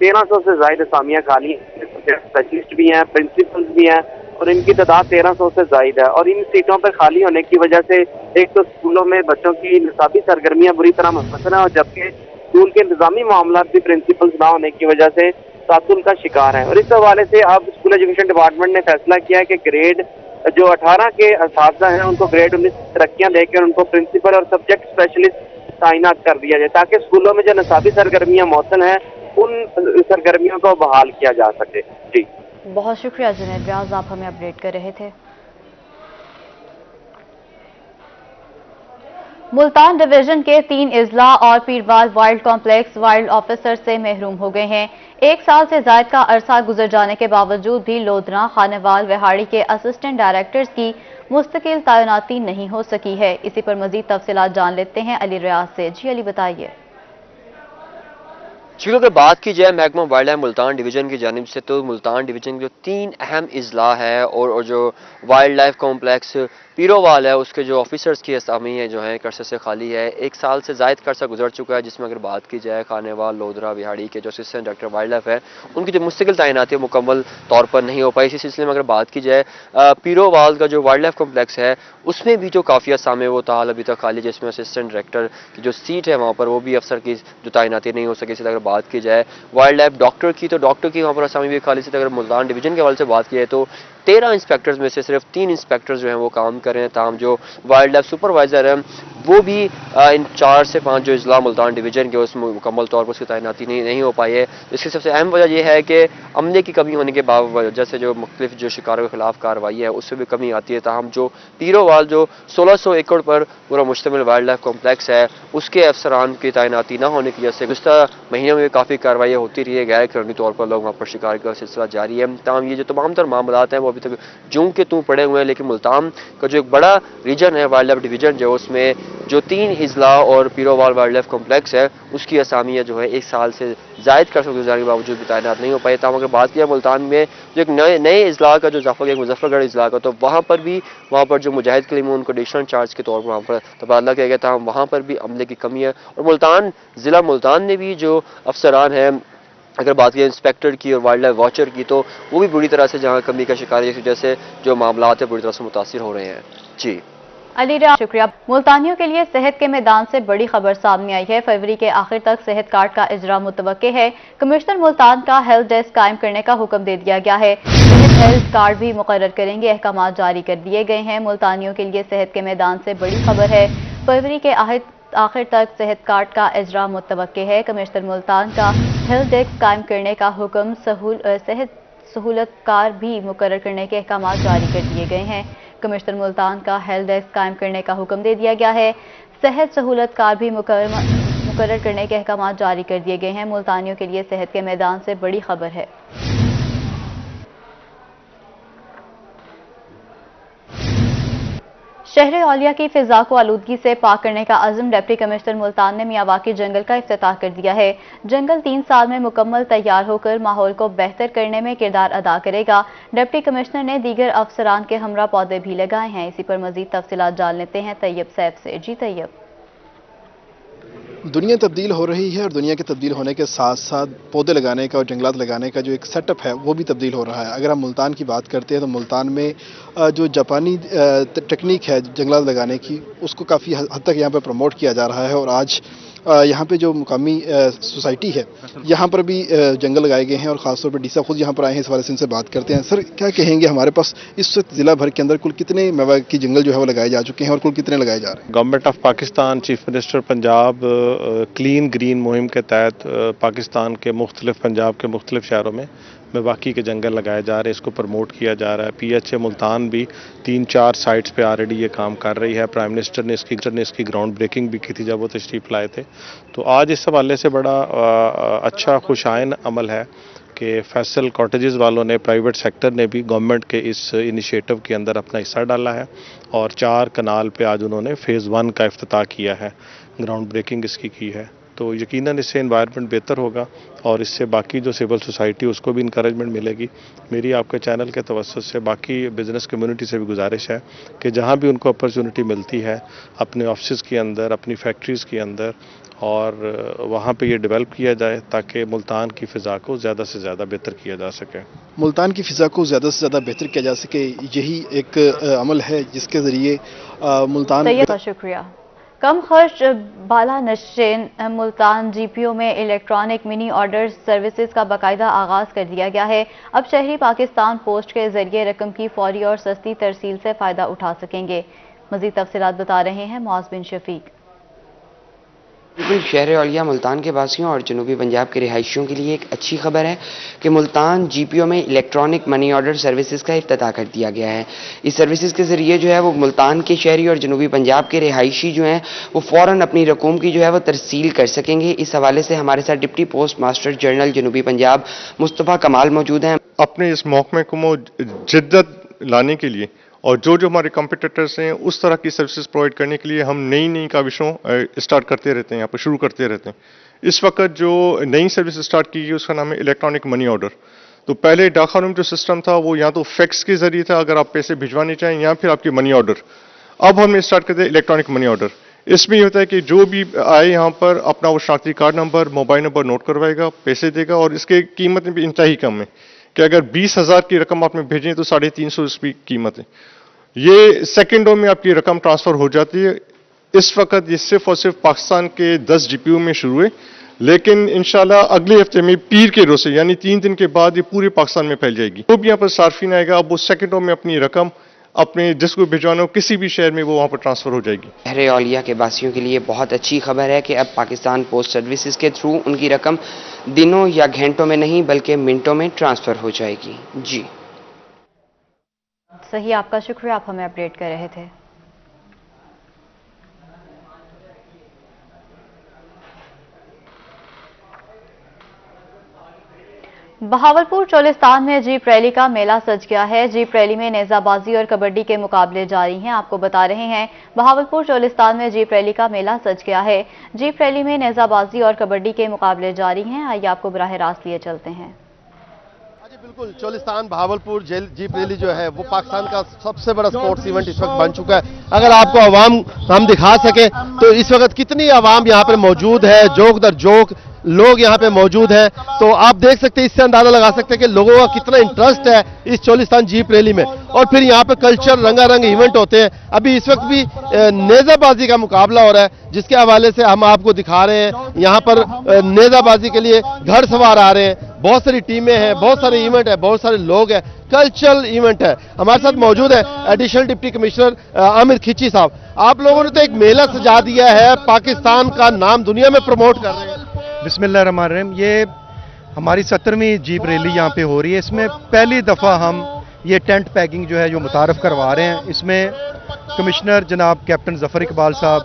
1300 سے زائد اسامیاں خالی ہیں، اسپیشلسٹ بھی ہیں، پرنسپلز بھی ہیں، اور ان کی تعداد 1300 سے زائد ہے. اور ان سیٹوں پر خالی ہونے کی وجہ سے ایک تو اسکولوں میں بچوں کی نصابی سرگرمیاں بری طرح منحصر ہیں، اور جبکہ اسکول کے انتظامی معاملات بھی پرنسپلز نہ ہونے کی وجہ سے تعطل کا شکار ہیں. اور اس حوالے سے اب اسکول ایجوکیشن ڈپارٹمنٹ نے فیصلہ کیا ہے کہ گریڈ جو 18 کے اساتذہ ہیں ان کو گریڈ 19 ترقیاں دے کر ان کو پرنسپل اور سبجیکٹ اسپیشلسٹ تعینات کر دیا جائے تاکہ اسکولوں میں جو نصابی سرگرمیاں معطل ہیں ان سرگرمیوں کو بحال کیا جا سکے. جی بہت شکریہ جنید ریاض، آپ ہمیں اپڈیٹ کر رہے تھے. ملتان ڈویژن کے 3 اضلاع اور پیروال وائلڈ کمپلیکس وائلڈ آفیسر سے محروم ہو گئے ہیں. 1 سال سے زائد کا عرصہ گزر جانے کے باوجود بھی لودھنا خانیوال وہاڑی کے اسسٹنٹ ڈائریکٹرز کی مستقل تعیناتی نہیں ہو سکی ہے. اسی پر مزید تفصیلات جان لیتے ہیں علی ریاض سے. جی علی بتائیے. اگر بات کی جائے محکمہ وائلڈ لائف ملتان ڈویژن کی جانب سے، تو ملتان ڈویژن کے جو 3 اہم اضلاع ہے اور جو وائلڈ لائف کمپلیکس پیروال ہے اس کے جو آفیسرز کی اسامی جو ہیں عرصے سے خالی ہے. 1 سال سے زائد کا عرصہ گزر چکا ہے، جس میں اگر بات کی جائے خانیوال لودھرا وہاڑی کے جو اسسٹنٹ ڈائریکٹر وائلڈ لائف ہے ان کی جو مستقل تعیناتی مکمل طور پر نہیں ہو پائی. اسی سلسلے میں اگر بات کی جائے پیروال کا جو وائلڈ لائف کمپلیکس ہے اس میں بھی جو کافی اسامی وہ تاحال ابھی تک خالی، جس میں اسسٹنٹ ڈائریکٹر کی جو سیٹ ہے وہاں پر وہ بھی افسر کی جو تعیناتی نہیں ہو سکی. اسی طرح اگر بات کی جائے وائلڈ لائف ڈاکٹر کی، تو ڈاکٹر کی وہاں پر اسامی بھی خالی سے. اگر ملتان ڈویژن کے حوالے سے بات کی جائے تو 13 انسپیکٹرز میں سے صرف 3 انسپیکٹرز جو ہیں وہ کام کر رہے ہیں، تاہم جو وائلڈ لائف سپروائزر ہیں وہ بھی ان 4 سے 5 جو اضلاع ملتان ڈویژن کے اس میں مکمل طور پر اس کی تعیناتی نہیں ہو پائی ہے. اس کی سب سے اہم وجہ یہ ہے کہ عملے کی کمی ہونے کے باوجود سے جو مختلف جو شکاروں کے خلاف کارروائی ہے اس سے بھی کمی آتی ہے. تاہم جو پیروال جو 1600 ایکڑ پر پورا مشتمل وائلڈ لائف کمپلیکس ہے اس کے افسران کی تعیناتی نہ ہونے کی وجہ سے گزشتہ مہینوں میں کافی کارروائیاں ہوتی رہی ہے. غیر قانونی طور پر لوگ وہاں پر شکار کا سلسلہ جاری ہے. تاہم یہ جو تمام تر معاملات ہیں وہ ابھی تک جوں کے توں پڑے ہوئے ہیں. لیکن ملتان کا جو ایک بڑا ریجن ہے وائلڈ لائف ڈویژن جو اس میں جو 3 اضلاع اور پیروال وائلڈ لائف کمپلیکس ہے اس کی اسامیاں جو ہے 1 سال سے زائد کا عرصہ گزارنے کے باوجود بھی تعینات نہیں ہو پائے. تاہم اگر بات کیا ملتان میں جو ایک نئے اضلاع کا جو اضافہ کیا مظفر گڑھ اضلاع کا، تو وہاں پر جو مجاہد کلیم ان کو ایڈیشنل چارج کے طور پر وہاں پر تبادلہ کیا گیا تھا. وہاں پر بھی عملے کی کمی ہے. اور ملتان ضلع ملتان نے بھی جو افسران ہیں اگر بات کی انسپیکٹر کی اور وائلڈ لائف واچر کی، تو وہ بھی بری طرح سے جہاں کمی کا شکار ہے، جیسے جو معاملات ہیں بری طرح سے متاثر ہو رہے ہیں. جی علی ریاض شکریہ. ملتانیوں کے لیے صحت کے میدان سے بڑی خبر سامنے آئی ہے. فروری کے آخر تک صحت کارڈ کا اجرا متوقع ہے. کمشنر ملتان کا ہیلتھ ڈیسک قائم کرنے کا حکم دے دیا گیا ہے. صحت ہیلتھ کارڈ بھی مقرر کریں گے. احکامات جاری کر دیے گئے ہیں. ملتانیوں کے لیے صحت کے میدان سے بڑی خبر ہے. فروری کے آخر تک صحت کارڈ کا اجرا متوقع ہے. کمشنر ملتان کا ہیلتھ ڈیسک قائم کرنے کا حکم، صحت سہولت کار بھی مقرر کرنے کے احکامات جاری کر دیے گئے ہیں. کمشنر ملتان کا ہیلتھ ڈیسک قائم کرنے کا حکم دے دیا گیا ہے. صحت سہولت کار بھی مقرر کرنے کے احکامات جاری کر دیے گئے ہیں. ملتانیوں کے لیے صحت کے میدان سے بڑی خبر ہے. شہر اولیاء کی فضا کو آلودگی سے پاک کرنے کا عزم ڈپٹی کمشنر ملتان نے میاواکی جنگل کا افتتاح کر دیا ہے. جنگل 3 سال میں مکمل تیار ہو کر ماحول کو بہتر کرنے میں کردار ادا کرے گا. ڈپٹی کمشنر نے دیگر افسران کے ہمراہ پودے بھی لگائے ہیں. اسی پر مزید تفصیلات جان لیتے ہیں طیب سیف سے. جی طیب. دنیا تبدیل ہو رہی ہے اور دنیا کے تبدیل ہونے کے ساتھ ساتھ پودے لگانے کا اور جنگلات لگانے کا جو ایک سیٹ اپ ہے وہ بھی تبدیل ہو رہا ہے. اگر ہم ملتان کی بات کرتے ہیں تو ملتان میں جو جاپانی ٹیکنیک ہے جنگلات لگانے کی اس کو کافی حد تک یہاں پہ پروموٹ کیا جا رہا ہے. اور آج یہاں پہ جو مقامی سوسائٹی ہے یہاں پر بھی جنگل لگائے گئے ہیں اور خاص طور پہ ڈی صاحب خود یہاں پر آئے ہیں. اس حوالے سے ان سے بات کرتے ہیں. سر کیا کہیں گے ہمارے پاس اس وقت ضلع بھر کے اندر کل کتنے میاواکی جنگل جو ہے وہ لگائے جا چکے ہیں اور کل کتنے لگائے جا رہے ہیں؟ Government of Pakistan chief minister Punjab clean green مہم کے تحت پاکستان کے مختلف پنجاب کے مختلف شہروں میں میاواکی کے جنگل لگائے جا رہے ہیں. اس کو پروموٹ کیا جا رہا ہے. پی ایچ اے ملتان بھی 3-4 سائٹس پہ آلریڈی یہ کام کر رہی ہے. پرائم منسٹر نے اس کی گراؤنڈ بریکنگ بھی کی تھی جب وہ تشریف لائے تھے. تو آج اس حوالے سے بڑا اچھا خوشائن عمل ہے کہ فیصل کاٹیجز والوں نے، پرائیویٹ سیکٹر نے بھی گورنمنٹ کے اس انیشیٹو کے اندر اپنا حصہ ڈالا ہے اور 4 کنال پہ آج انہوں نے فیز 1 کا افتتاح کیا ہے، گراؤنڈ بریکنگ اس کی ہے. تو یقیناً اس سے انوائرمنٹ بہتر ہوگا اور اس سے باقی جو سول سوسائٹی اس کو بھی انکریجمنٹ ملے گی. میری آپ کے چینل کے توسط سے باقی بزنس کمیونٹی سے بھی گزارش ہے کہ جہاں بھی ان کو اپرچونٹی ملتی ہے اپنے آفسز کے اندر، اپنی فیکٹریز کے اندر اور وہاں پہ یہ ڈیولپ کیا جائے تاکہ ملتان کی فضا کو زیادہ سے زیادہ بہتر کیا جا سکے. ملتان کی فضا کو زیادہ سے زیادہ بہتر کیا جا سکے، یہی ایک عمل ہے جس کے ذریعے ملتان. سید کا شکریہ. کم خرچ بالا نشین ملتان جی پی او میں الیکٹرانک منی آرڈر سروسز کا باقاعدہ آغاز کر دیا گیا ہے. اب شہری پاکستان پوسٹ کے ذریعے رقم کی فوری اور سستی ترسیل سے فائدہ اٹھا سکیں گے. مزید تفصیلات بتا رہے ہیں معاذ بن شفیق. بالکل، شہر اولیاء ملتان کے باسیوں اور جنوبی پنجاب کے رہائشیوں کے لیے ایک اچھی خبر ہے کہ ملتان جی پی او میں الیکٹرانک منی آرڈر سروسز کا افتتاح کر دیا گیا ہے. اس سروسز کے ذریعے جو ہے وہ ملتان کے شہری اور جنوبی پنجاب کے رہائشی جو ہیں وہ فوراً اپنی رقوم کی جو ہے وہ ترسیل کر سکیں گے. اس حوالے سے ہمارے ساتھ ڈپٹی پوسٹ ماسٹر جنرل جنوبی پنجاب مصطفیٰ کمال موجود ہیں. اپنے اس محکمے کو جدت لانے کے لیے اور جو ہمارے کمپیٹیٹرز ہیں اس طرح کی سروسز پرووائڈ کرنے کے لیے ہم نئی کاوشوں اسٹارٹ کرتے رہتے ہیں، یہاں پر شروع کرتے رہتے ہیں. اس وقت جو نئی سروس اسٹارٹ کی گئی اس کا نام ہے الیکٹرانک منی آرڈر. تو پہلے ڈاک خانوں میں جو سسٹم تھا وہ یا تو فیکس کے ذریعے تھا اگر آپ پیسے بھجوانے چاہیں، یا پھر آپ کے منی آرڈر. اب ہم نے اسٹارٹ کرتے ہیں الیکٹرانک منی آرڈر. اس میں یہ ہوتا ہے کہ جو بھی آئے یہاں پر اپنا وہ شناختی card number, mobile number note کروائے گا، پیسے دے گا، اور اس کے قیمتیں بھی انتہائی کم ہے کہ اگر 20,000 کی رقم آپ نے بھیجیں تو 350 اس کی قیمت ہے. یہ سیکنڈوں میں آپ کی رقم ٹرانسفر ہو جاتی ہے. اس وقت یہ صرف اور صرف پاکستان کے 10 جی پی او میں شروع ہے، لیکن انشاءاللہ اگلے ہفتے میں پیر کے روز سے یعنی 3 دن کے بعد یہ پورے پاکستان میں پھیل جائے گی. جو بھی یہاں پر صارفین آئے گا اب وہ سیکنڈوں میں اپنی رقم اپنے جس کو بھجوانا ہو کسی بھی شہر میں وہ وہاں پر ٹرانسفر ہو جائے گی. شہر اولیاء کے باسیوں کے لیے بہت اچھی خبر ہے کہ اب پاکستان پوسٹ سروسز کے تھرو ان کی رقم دنوں یا گھنٹوں میں نہیں بلکہ منٹوں میں ٹرانسفر ہو جائے گی. جی صحیح، آپ کا شکریہ، آپ ہمیں اپڈیٹ کر رہے تھے. بہاولپور چولستان میں جیپ ریلی کا میلہ سج گیا ہے. جیپ ریلی میں نیزہ بازی اور کبڈی کے مقابلے جاری ہیں. آپ کو بتا رہے ہیں بہاولپور چولستان میں جیپ ریلی کا میلہ سج گیا ہے. جیپ ریلی میں نیزہ بازی اور کبڈی کے مقابلے جاری ہیں. آئیے آپ کو براہ راست لیے چلتے ہیں. بالکل، چولستان بہاولپور جیپ ریلی جو ہے وہ پاکستان کا سب سے بڑا سپورٹس ایونٹ اس وقت بن چکا ہے. اگر آپ کو عوام ہم دکھا سکیں تو اس وقت کتنی عوام یہاں پر موجود ہے، جوک در جوک لوگ یہاں پہ موجود ہیں. تو آپ دیکھ سکتے ہیں، اس سے اندازہ لگا سکتے ہیں کہ لوگوں کا کتنا انٹرسٹ ہے اس چولستان جیپ ریلی میں. اور پھر یہاں پہ کلچر رنگا رنگ ایونٹ ہوتے ہیں. ابھی اس وقت بھی نیزہ بازی کا مقابلہ ہو رہا ہے جس کے حوالے سے ہم آپ کو دکھا رہے ہیں. یہاں پر نیزہ بازی کے لیے گھڑ سوار آ رہے ہیں، بہت ساری ٹیمیں ہیں، بہت سارے ایونٹ ہیں، بہت سارے لوگ ہیں، کلچرل ایونٹ ہے. ہمارے ساتھ موجود ہے ایڈیشنل ڈپٹی کمشنر عامر کھچی صاحب. آپ لوگوں نے تو ایک میلہ سجا دیا ہے، پاکستان کا نام دنیا میں پروموٹ کر رہے ہیں. بسم اللہ الرحمن الرحیم. یہ ہماری 17ویں جیپ ریلی یہاں پہ ہو رہی ہے. اس میں پہلی دفعہ ہم یہ ٹینٹ پیکنگ جو ہے جو متعارف کروا رہے ہیں. اس میں کمشنر جناب کیپٹن ظفر اقبال صاحب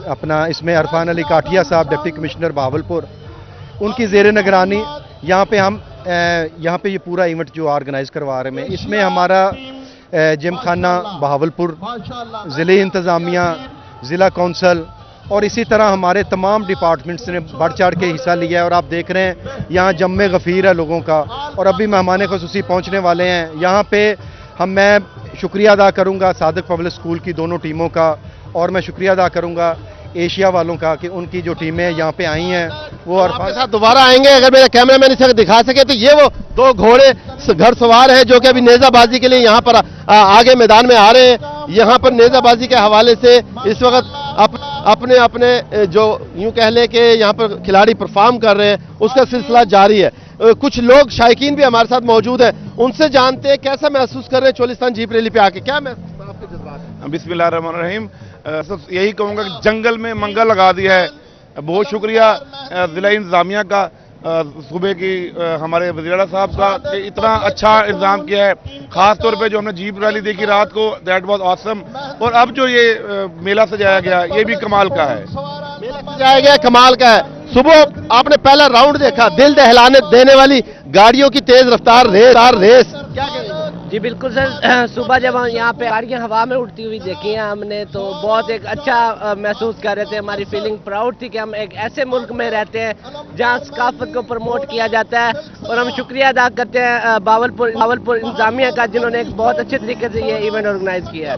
اپنا اس میں عرفان علی کاٹھیا صاحب ڈپٹی کمشنر بہاولپور ان کی زیر نگرانی یہاں پہ ہم یہاں پہ یہ پورا ایونٹ جو آرگنائز کروا رہے ہیں. اس میں ہمارا جم خانہ بہاولپور، ضلع انتظامیہ، ضلع کونسل اور اسی طرح ہمارے تمام ڈپارٹمنٹس نے بڑھ چڑھ کے حصہ لیا ہے. اور آپ دیکھ رہے ہیں یہاں جم غفیر ہے لوگوں کا، اور ابھی مہمان خصوصی پہنچنے والے ہیں. یہاں پہ میں شکریہ ادا کروں گا صادق پبلک اسکول کی دونوں ٹیموں کا، اور میں شکریہ ادا کروں گا ایشیا والوں کا کہ ان کی جو ٹیمیں یہاں پہ آئی ہیں وہ آپ کے ساتھ دوبارہ آئیں گے. اگر میرا کیمرہ مین اسے دکھا سکے تو یہ وہ 2 گھوڑے گھڑ سوار ہیں جو کہ ابھی نیزہ بازی کے لیے یہاں پر آگے میدان میں آ رہے ہیں. یہاں پر نیزہ بازی کے حوالے سے اس وقت اپنے جو یوں کہہ لیں کہ یہاں پر کھلاڑی پرفارم کر رہے ہیں اس کا سلسلہ جاری ہے. کچھ لوگ شائقین بھی ہمارے ساتھ موجود ہیں، ان سے جانتے ہیں کیسا محسوس کر رہے ہیں چولستان جیپ ریلی پہ آ کے. کیا آپ کے جذبات ہیں؟ بسم اللہ الرحمن الرحیم. یہی کہوں گا کہ جنگل میں منگل لگا دیا ہے. بہت شکریہ ضلع انتظامیہ کا، صوبے کی ہمارے وزیر اعلیٰ صاحب کا کہ اتنا اچھا انتظام کیا ہے. خاص طور پہ جو ہم نے جیپ ریلی دیکھی رات کو، دیٹ واز آسم. اور اب جو یہ میلہ سجایا گیا یہ بھی کمال کا ہے. میلہ سجایا گیا کمال کا ہے. صبح آپ نے پہلا راؤنڈ دیکھا، دل دہلانے دینے والی گاڑیوں کی تیز رفتار ریس. کیا کہیں گے؟ جی بالکل سر، صبح جب ہم یہاں پہ گاڑیاں ہوا میں اڑتی ہوئی دیکھی ہیں ہم نے تو بہت ایک اچھا محسوس کر رہے تھے. ہماری فیلنگ پراؤڈ تھی کہ ہم ایک ایسے ملک میں رہتے ہیں جہاں ثقافت کو پروموٹ کیا جاتا ہے. اور ہم شکریہ ادا کرتے ہیں بہاولپور انتظامیہ کا جنہوں نے ایک بہت اچھے طریقے سے یہ ایونٹ آرگنائز کیا ہے.